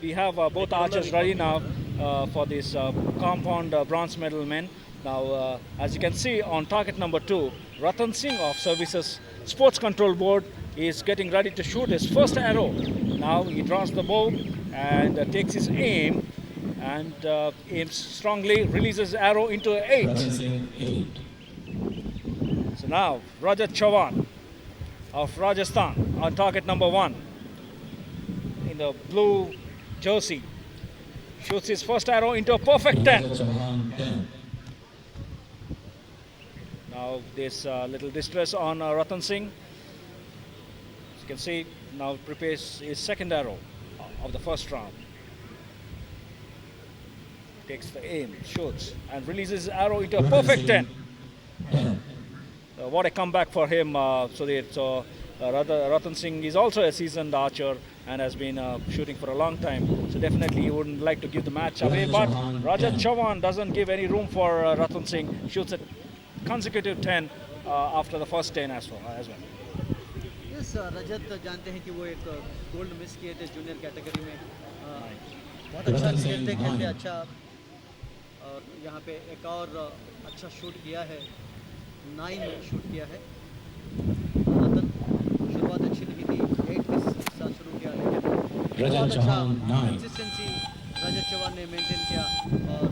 we have both archers ready now for this compound bronze medal men. Now, as you can see on target number 2, Ratan Singh of Services Sports Control Board is getting ready to shoot his first arrow. Now he draws the bow and takes his aim and aims strongly, releases arrow into 8. So now Rajat Chavan of Rajasthan on target number 1 in the blue jersey shoots his first arrow into a perfect 10. Now there's little distress on Ratan Singh. As you can see, now prepares his second arrow of the first round. Takes the aim, shoots, and releases his arrow into a perfect 10. What a comeback for him, Sudhir. So Ratan Singh is also a seasoned archer and has been shooting for a long time. So definitely he wouldn't like to give the match away. But Rajat Chavan doesn't give any room for Ratan Singh. Shoots a consecutive 10 after the first 10 as well. Yes रजत जानते हैं कि वो एक gold miss किए थे junior category में बहुत अच्छा खेलते खेलते अच्छा और यहाँ पे एक और अच्छा शूट किया है 9 शूट किया है रतन शुरुआत अच्छी नहीं थी 8 के साथ शुरू किया लेकिन बहुत अच्छा कंसिस्टेंसी रजत चौहान ने मेंटेन किया और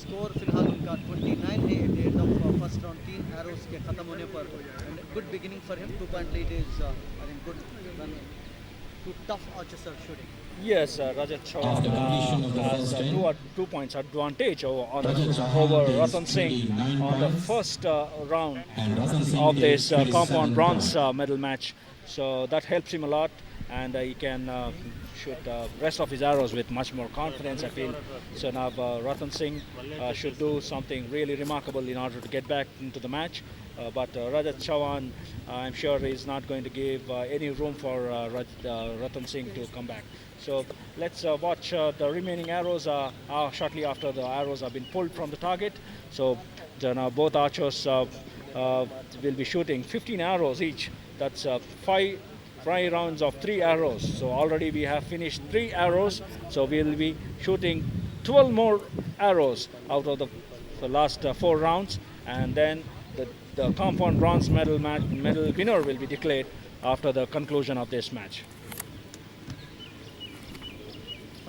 स्कोर फिलहाल उनका 29 है at the end of first round 3 arrows के ख़त्म होने पर and good beginning for him 2 point lead is I think good run to tough archers are shooting. Yes, Rajat Chavan has 2 points advantage over Ratan Singh on the first round of this compound bronze medal match. So that helps him a lot, and he can shoot rest of his arrows with much more confidence, I feel. So now Ratan Singh should do something really remarkable in order to get back into the match. But Rajat Chavan, I'm sure is not going to give any room for Ratan Singh to come back. So let's watch the remaining arrows shortly after the arrows have been pulled from the target. So now both archers will be shooting 15 arrows each. That's 5 rounds of 3 arrows. So already we have finished 3 arrows. So we'll be shooting 12 more arrows out of the last 4 rounds. And then the compound bronze medal winner will be declared after the conclusion of this match.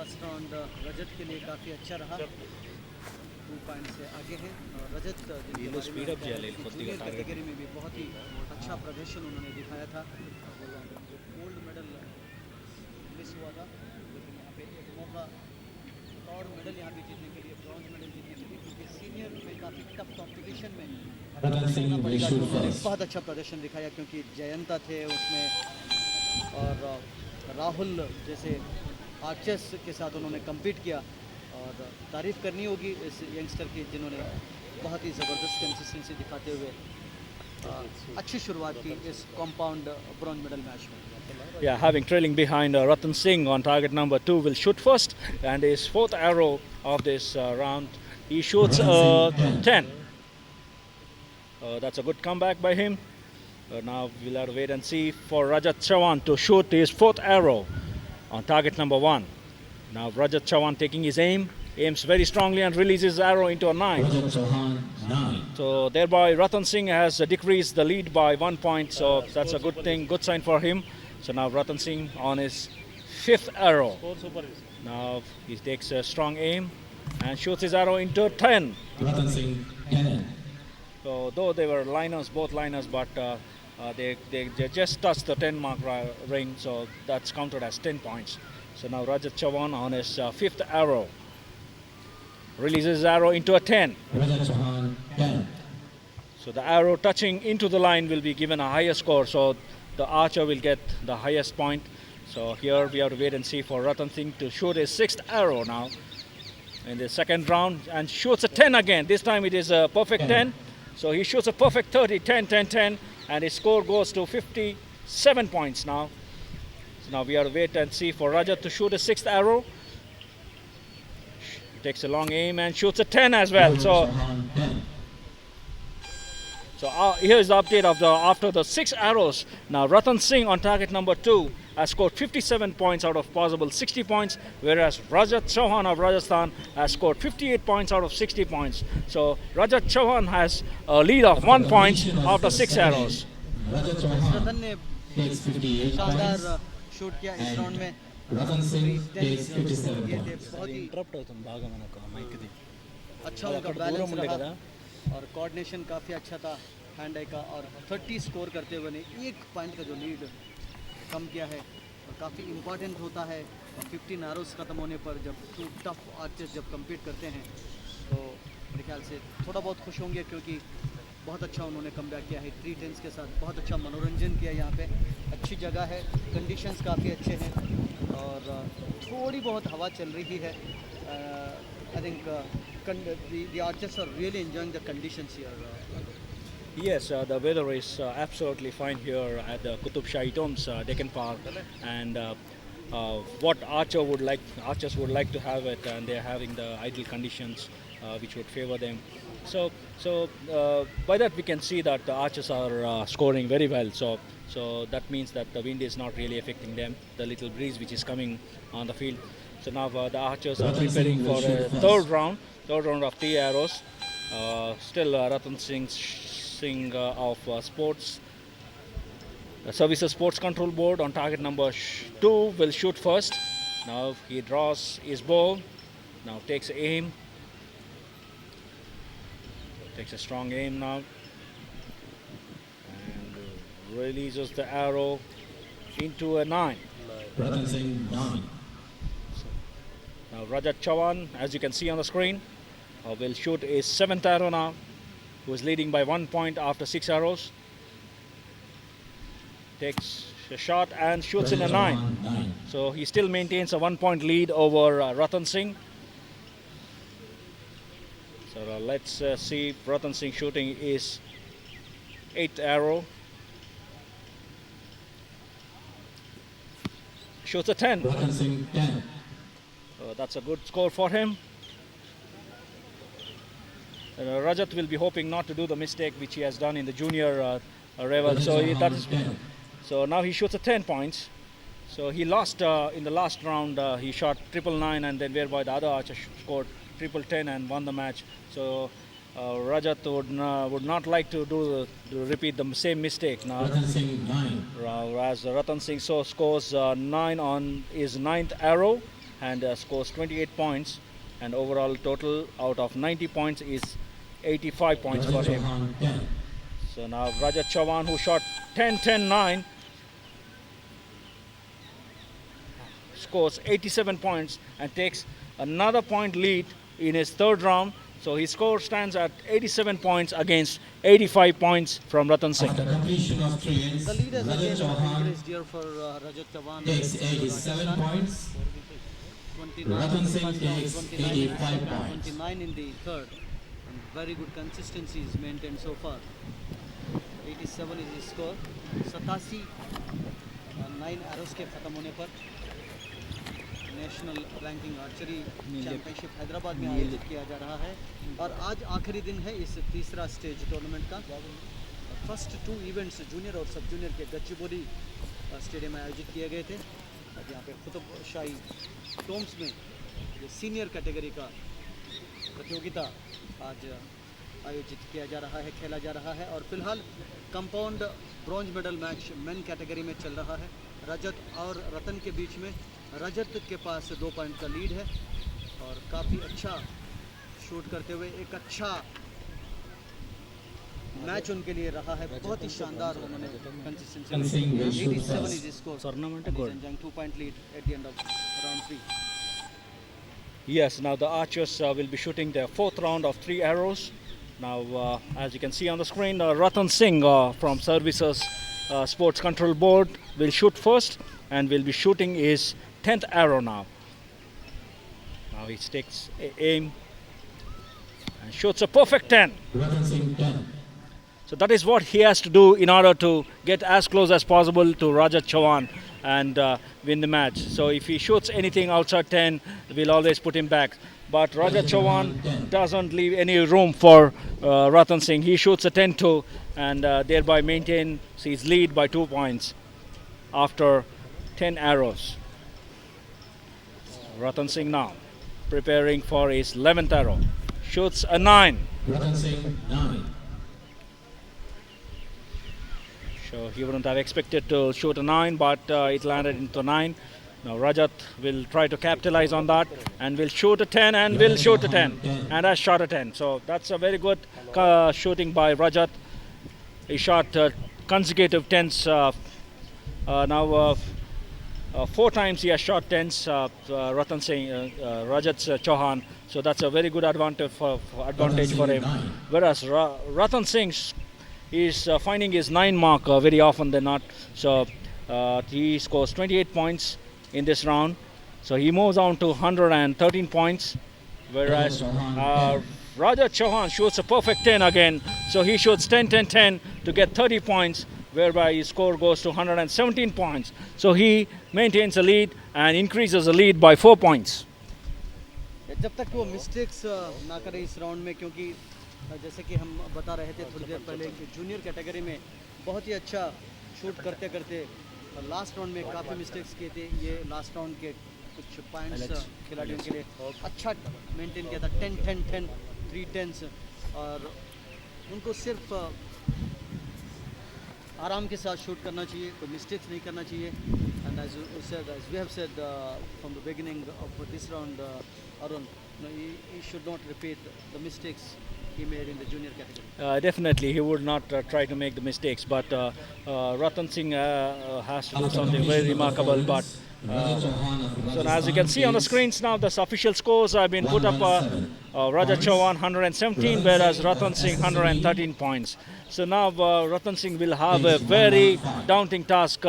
First round Rajat के लिए काफ़ी अच्छा रहा 2 point से आगे हैं और रजत junior category में भी बहुत ही अच्छा प्रदर्शन उन्होंने दिखाया था. गोल्ड मेडल मिस हुआ था लेकिन यहाँ पे एक मौका और मेडल यहाँ पे जीतने के लिए ब्रॉन्ज मेडल जीतने के लिए क्योंकि सीनियर में काफ़ी टफ कॉम्पिटिशन में बहुत अच्छा प्रदर्शन दिखाया क्योंकि जयंता थे उसमें और राहुल जैसे आर्चर्स के साथ उन्होंने कम्पीट किया और तारीफ़ करनी होगी इस यंगस्टर की जिन्होंने बहुत ही ज़बरदस्त कंसिस्टेंसी दिखाते हुए अच्छी शुरुआत की इस कॉम्पाउंड ब्रॉन्ज मेडल मैच में. Yeah, having trailing behind Ratan Singh on target number 2 will shoot first, and his 4th arrow of this round, he shoots 10. That's a good comeback by him. Now we'll have to wait and see for Rajat Chavan to shoot his 4th arrow on target number 1. Now Rajat Chavan taking his aim, aims very strongly and releases arrow into a 9. So thereby Ratan Singh has decreased the lead by 1 point. So that's a good thing, good sign for him. So now Ratan Singh on his 5th arrow. Now he takes a strong aim and shoots his arrow into 10. So though they were liners, both liners, but they just touched the 10 mark ring, so that's counted as 10 points. So now Rajat Chavan on his 5th arrow releases his arrow into a 10. So the arrow touching into the line will be given a higher score, so the archer will get the highest point. So here we have to wait and see for Ratan Singh to shoot his 6th arrow now in the second round and shoots a 10 again. This time it is a perfect 10. So he shoots a perfect 30, 10, 10, 10, and his score goes to 57 points now. So now we have to wait and see for Rajat to shoot a 6th arrow. He takes a long aim and shoots a 10 as well. So So here is the update of the after the 6 arrows. Now Ratan Singh on target number 2 has scored 57 points out of possible 60 points, whereas Rajat Chauhan of Rajasthan has scored 58 points out of 60 points. So Rajat Chauhan has a lead of 1 point after 6 arrows. रतन ने शानदार shoot किया इस round में। Ratan Singh takes 57 ये थे points. बहुत ही interrupt అవుతుంది బాగా మనకు మైక్ది अच्छा उनका बैलेंस रहा और कोऑर्डिनेशन काफ़ी अच्छा था हैंड आई का, और 30 स्कोर करते हुए ने 1 पॉइंट का जो लीड कम किया है और काफ़ी इम्पॉर्टेंट होता है। और 15 आरोस ख़त्म होने पर जब 2 टफ आर्चर्स जब कम्पीट करते हैं तो मेरे ख्याल से थोड़ा बहुत खुश होंगे, क्योंकि बहुत अच्छा उन्होंने कमबैक किया है 3 टेंस के साथ। बहुत अच्छा मनोरंजन किया यहाँ पे, अच्छी जगह है, कंडीशंस काफ़ी अच्छे हैं और थोड़ी बहुत हवा चल रही है। I think the archers are really enjoying the conditions here. Yes, the weather is absolutely fine here at the Qutub Shahi Tombs, Deccan Park, and what archers would like to have it, and they are having the ideal conditions which would favor them. So by that we can see that the archers are scoring very well. So that means that the wind is not really affecting them. The little breeze which is coming on the field. So now the archers are preparing for a third round of 3 arrows. Still Ratan Singh of Sports Services Sports Control Board on target number 2 will shoot first. Now he draws his bow. Now takes aim. Takes a strong aim now. And releases the arrow into a 9. Ratan Singh 9. Now Rajat Chauhan, as you can see on the screen, will shoot his 7th arrow now, who is leading by 1 point after 6 arrows. Takes a shot and shoots in a 9. So he still maintains a 1 point lead over Ratan Singh. So let's see Ratan Singh shooting his 8th arrow. Shoots a 10. Ratan Singh 10. That's a good score for him. Rajat will be hoping not to do the mistake which he has done in the junior level. So now he shoots a 10 points. So he lost in the last round. He shot 999, and then whereby the other archer scored 1010 and won the match. So Rajat would not like to repeat the same mistake now. Ratan Singh 9. Whereas Ratan Singh scores 9 on his 9th arrow and scores 28 points, and overall total out of 90 points is 85 points for him. So now Rajat Chauhan, who shot 10-10-9, scores 87 points and takes another point lead in his third round. So his score stands at 87 points against 85 points from Ratan Singh. After completion of 3 ends, The lead has Rajat again Chauhan increased here for Rajat Chauhan. takes 87 points. 29, Ratan Singh 29, takes 85 points. 29 in the third. And very good consistency is maintained so far. 87 is his score. 87 9 arrows के खत्म होने पर national ranking archery championship Hyderabad में आयोजित किया जा रहा है और आज आखिरी दिन है इस तीसरा स्टेज टूर्नामेंट का। फर्स्ट 2 इवेंट्स जूनियर और सब जूनियर के गच्चीबोली स्टेडियम में आयोजित किए गए थे। अब यहाँ पे कुतुब शाही टोम्स में ये सीनियर कैटेगरी का प्रतियोगिता आज आयोजित किया जा रहा है, खेला जा रहा है। और फिलहाल compound bronze medal match main category में चल रहा है। रजत और रतन के बीच में रजत के पास 2 पॉइंट का लीड है और काफ़ी अच्छा शूट करते हुए एक अच्छा मैच उनके लिए रहा है। बहुत ही शानदार उन्होंने consistency 87 is score 2 point lid at the end of round 3। Yes, now the archers will be shooting their 4th round of 3 arrows. Now, as you can see on the screen, Ratan Singh from Services Sports Control Board will shoot first and will be shooting his 10th arrow now. Now he takes aim and shoots a perfect 10. Ratan Singh 10. So that is what he has to do in order to get as close as possible to Rajat Chauhan and win the match. So if he shoots anything outside 10, we'll always put him back. But Rajat Chauhan doesn't leave any room for Ratan Singh. He shoots a 10-2 and thereby maintains his lead by 2 points after 10 arrows. Ratan Singh now preparing for his 11th arrow. Shoots a 9. Ratan Singh 9. So he wouldn't have expected to shoot a 9, but it landed into 9. Now Rajat will try to capitalize on that and will shoot a 10 and will shoot a 10 and has shot a 10. So that's a very good shooting by Rajat. He shot consecutive 10s. Now 4 times he has shot 10s, Ratan Singh, Rajat Chauhan. So that's a very good advantage for him. Whereas Ratan Singh is finding his 9 mark very often than not. So he scores 28 points in this round. So he moves on to 113 points. Whereas Rajat Chauhan shoots a perfect 10 again. So he shoots 10-10-10 to get 30 points, whereby his score goes to 117 points. So he maintains a lead and increases the lead by 4 points. जब तक वो mistakes ना करे इस round में, क्योंकि जैसे कि हम बता रहे थे थोड़ी देर पहले कि जूनियर कैटेगरी में बहुत ही अच्छा शूट करते करते लास्ट राउंड में काफ़ी मिस्टेक्स किए थे. ये लास्ट राउंड के कुछ पॉइंट्स खिलाड़ियों के लिए अच्छा मेंटेन किया था. 10-10-10 3 10s और उनको सिर्फ आराम के साथ शूट करना चाहिए, कोई मिस्टेक्स नहीं करना चाहिए. And as we have said from the beginning of this round, Arun, he should not repeat the mistakes he made in the junior category. Definitely, he would not try to make the mistakes. But Ratan Singh has to do something very remarkable. But so as you can see on the screens now, the official scores have been put up. Rajat Chauhan 117, whereas Ratan Singh 113 points. So now Ratan Singh will have a very daunting task.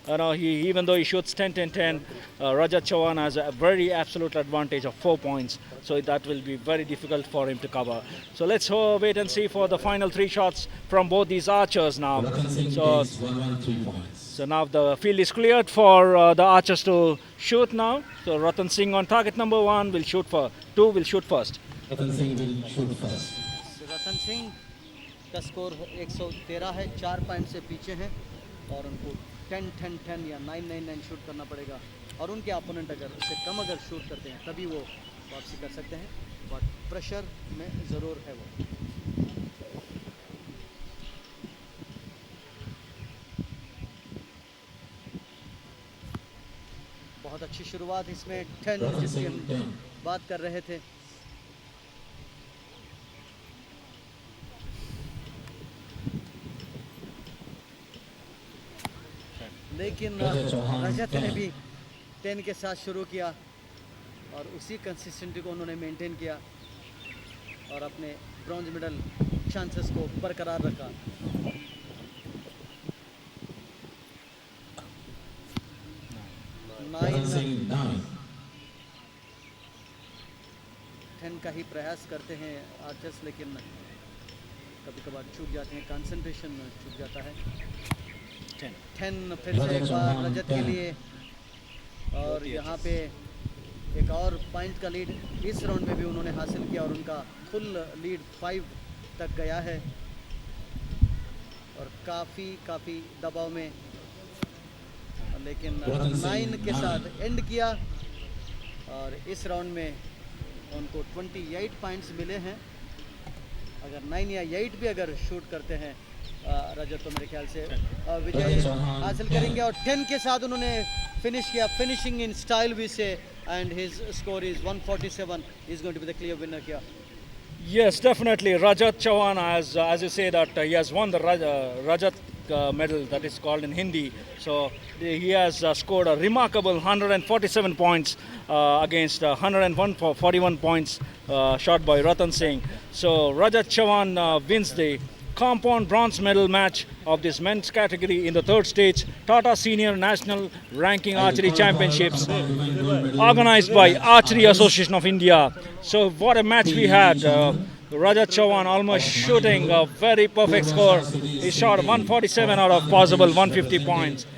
Even though he shoots 10-10-10, Rajat Chauhan has a very absolute advantage of 4 points. So that will be very difficult for him to cover. So let's wait and see for the final 3 shots from both these archers now. So now the field is cleared for the archers to shoot now. So Ratan Singh on target number 1 will shoot for 2 will shoot first. Ratan Singh will shoot first. So Ratan Singh का score 113 है, 4 point से पीछे हैं और उनको 10-10-10 या 9-9-9 shoot करना पड़ेगा. और उनके अपोनेंट अगर उससे कम अगर शूट करते हैं तभी वो वापसी कर सकते हैं. बट प्रेशर में ज़रूर है वो. बहुत अच्छी शुरुआत इसमें 10 जिसकी हम बात कर रहे थे. लेकिन रजत ने भी 10 के साथ शुरू किया और उसी कंसिस्टेंसी को उन्होंने मेंटेन किया और अपने ब्रॉन्ज मेडल चांसेस को बरकरार रखा. Ratan Singh 9. 10 का ही प्रयास करते हैं आर्चर्स, लेकिन कभी कभार चूक जाते हैं, कंसंट्रेशन चूक जाता है. 10 फिर से एक बार रजत के लिए और यहाँ पे एक और पॉइंट का लीड इस राउंड में भी उन्होंने हासिल किया और उनका फुल लीड 5 तक गया है और काफ़ी दबाव में, लेकिन 9 के साथ एंड किया और इस राउंड में उनको 28 पॉइंट्स मिले हैं. अगर 9 या 8 भी अगर शूट करते हैं रजत तो मेरे ख्याल से विजय हासिल करेंगे. और 10 के साथ उन्होंने फिनिश किया, फिनिशिंग इन स्टाइल वी से, and his score is 147. He is going to be the clear winner here. Yes, definitely. Rajat Chauhan, as you say, that he has won the Rajat medal, that is called in Hindi. So he has scored a remarkable 147 points against 141 points shot by Ratan Singh. So Rajat Chauhan wins the compound bronze medal match of this men's category in the 3rd stage Tata Senior National Ranking Archery Championships organized by Archery Association of India. So what a match we had. Rajat Chauhan almost shooting a very perfect score. He shot 147 out of possible 150 points.